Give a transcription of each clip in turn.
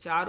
4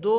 2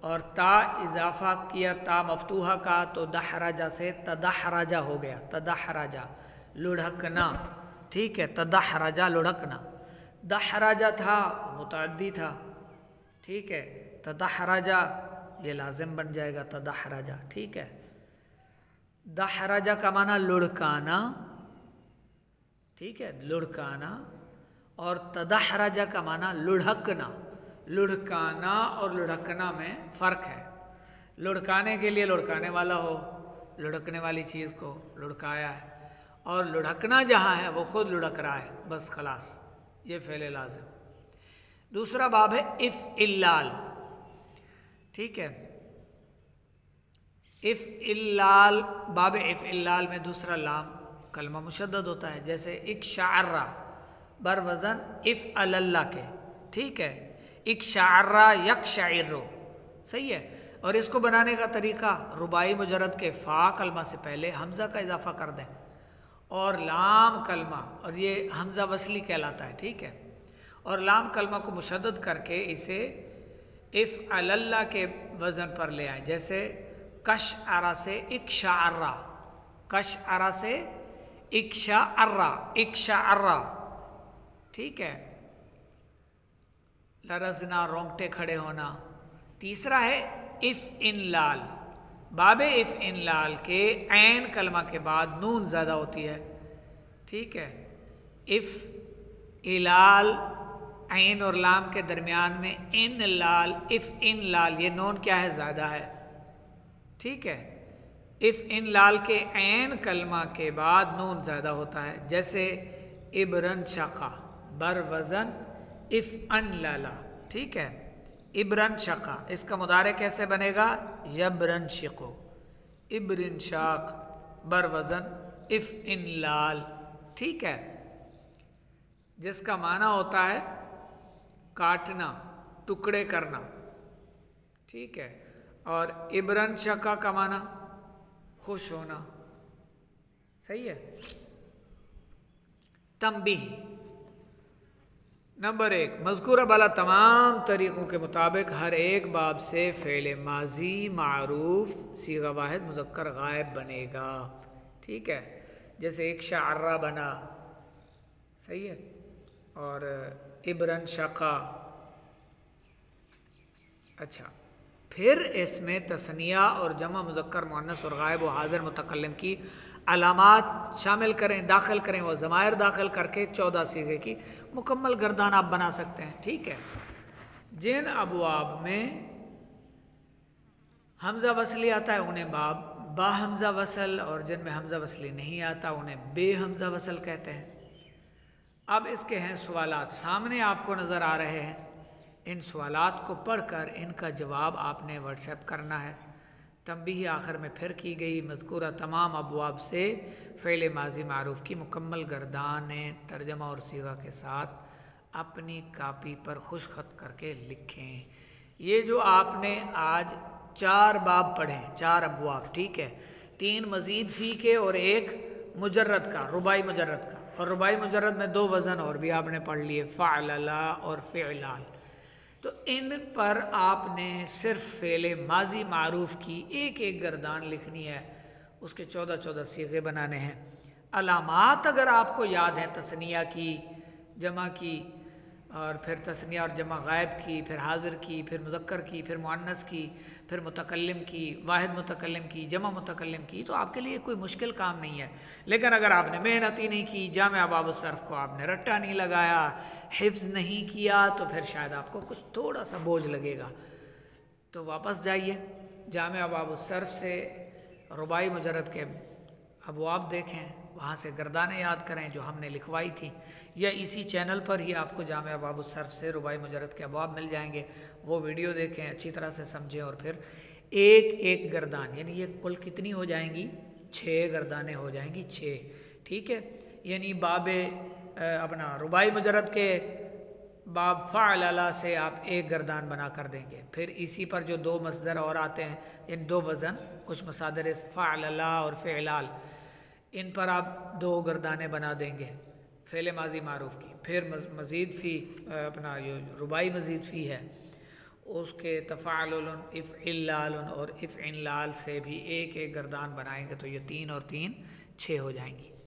اور تا اضافہ کیا تا مفتوحہ کا تو دحرجہ سے تدحرجہ ہو گیا، تدحرجہ لڑھکنا، ٹھیک ہے، تدحرجہ لڑھکنا، دحرجہ تھا متعدی تھا، ٹھیک ہے، تدحرجہ یہ لازم بن جائے گا تدحرجہ، ٹھیک ہے۔ دحرجہ کا معنی لڑکانا، ٹھیک ہے، لڑکانا، اور تدحرجہ کا معنی لڑھکنا۔ لڑکانا اور لڑھکنا میں فرق ہے۔ لڑکانے کے لیے لڑکانے والا ہو، لڑکنے والی چیز کو لڑکایا ہے، اور لڑھکنا جہاں ہے وہ خود لڑک رہا ہے، بس خلاص، یہ فعل لازم۔ دوسرا باب ہے افعلال، ٹھیک ہے، افعلال، باب افعلال میں دوسرا لام کلمہ مشدد ہوتا ہے، جیسے اکشعرہ بر وزن افعل اللہ کے، ٹھیک ہے، اکشعرہ یکشعر، صحیح ہے۔ اور اس کو بنانے کا طریقہ رباعی مجرد کے فا کلمہ سے پہلے حمزہ کا اضافہ کر دیں، اور لام کلمہ، اور یہ حمزہ وصلی کہلاتا ہے، ٹھیک ہے، اور لام کلمہ کو مشدد کر کے اسے افعل اللہ کے وزن پر لے آئیں، جیسے کشعرہ سے اکشعرہ، کشعرہ سے اکشعرہ، اکشعرہ، ٹھیک ہے، لرزنا، رونگٹے کھڑے ہونا۔ تیسرا ہے افعلال، باب افعلال کے عین کلمہ کے بعد نون زیادہ ہوتی ہے، ٹھیک ہے، افعلال عین اور لام کے درمیان میں انلال، افعلال، یہ نون کیا ہے؟ زیادہ ہے، ٹھیک ہے، افعلال کے عین کلمہ کے بعد نون زیادہ ہوتا ہے، جیسے ابرن شقا بر وزن افعللا، ٹھیک ہے، ابرن شقا، اس کا مضارع کیسے بنے گا؟ یبرن شقو، ابرن شاق بر وزن افعلال، ٹھیک ہے، جس کا معنی ہوتا ہے کاٹنا، ٹکڑے کرنا، ٹھیک ہے، اور ابرن شقا کا معنی خوش ہونا، صحیح ہے۔ تنبیہ، نمبر 1، مذکورہ بالا تمام طریقوں کے مطابق ہر ایک باب سے فعل ماضی معروف صیغہ واحد مذکر غائب بنے گا، ٹھیک ہے، جیسے ایک شعرہ بنا، صحیح ہے، اور ابرن شقا۔ اچھا، پھر اس میں تثنیہ اور جمع مذکر مؤنث اور غائب و حاضر متکلم کی علامات شامل کریں، داخل کریں، وہ ضمائر داخل کر کے 14 صیغے کی مکمل گردان آپ بنا سکتے ہیں، ٹھیک ہے۔ جن ابواب میں حمزہ وصلی آتا ہے انہیں باب با حمزہ وصل، اور جن میں حمزہ وصلی نہیں آتا انہیں بے حمزہ وصل کہتے ہیں۔ اب اس کے ہیں سوالات، سامنے آپ کو نظر آ رہے ہیں، ان سوالات کو پڑھ کر ان کا جواب آپ نے واٹس ایپ کرنا ہے۔ تنبیہ آخر میں پھر کی گئی، مذکورہ تمام ابواب سے فعل ماضی معروف کی مکمل گردانیں ترجمہ اور صیغہ کے ساتھ اپنی کاپی پر خوش خط کر کے لکھیں۔ یہ جو آپ نے آج 4 باب پڑھیں، 4 ابواب، ٹھیک ہے، 3 مزید فی کے اور 1 مجرد کا، رباعی مجرد کا، اور رباعی مجرد میں 2 وزن اور بھی آپ نے پڑھ لیے، فعللا اور فعلال۔ تو ان پر آپ نے صرف فعل ماضی معروف کی ایک ایک گردان لکھنی ہے، اس کے 14 صیغے بنانے ہیں۔ علامات اگر آپ کو یاد ہیں، تثنیہ کی، جمع کی، اور پھر تثنیہ اور جمع غائب کی، پھر حاضر کی، پھر مذکر کی، پھر مؤنث کی، پھر متکلم کی، واحد متکلم کی، جمع متکلم کی، تو آپ کے لیے کوئی مشکل کام نہیں ہے۔ لیکن اگر آپ نے محنت ہی نہیں کی، جامع ابواب الصرف کو آپ نے رٹا نہیں لگایا، حفظ نہیں کیا، تو پھر شاید آپ کو کچھ تھوڑا سا بوجھ لگے گا۔ تو واپس جائیے، جامع ابواب الصرف سے رباعی مجرد کے ابواب دیکھیں، وہاں سے گردانیں یاد کریں جو ہم نے لکھوائی تھی، یا اسی چینل پر ہی آپ کو جامع ابواب الصرف سے رباعی مجرد کے ابواب مل جائیں گے، وہ ویڈیو دیکھیں، اچھی طرح سے سمجھیں، اور پھر ایک ایک گردان، یعنی یہ کل کتنی ہو جائیں گی؟ 6 گردانیں ہو جائیں گی، 6، ٹھیک ہے، یعنی باب اپنا رباعی مجرد کے باب فعللا سے آپ ایک گردان بنا کر دیں گے، پھر اسی پر جو 2 مصدر اور آتے ہیں، ان 2 وزن، کچھ مصادر فعللا اور فعلال، ان پر آپ 2 گردانیں بنا دیں گے فعل ماضی معروف کی۔ پھر مزید فی اپنا یہ رباعی مزید فی ہے، اس کے تفعلل افعلال اور افعنلال سے بھی ایک ایک گردان بنائیں گے تو یہ 3 اور 3 6 ہو جائیں گی۔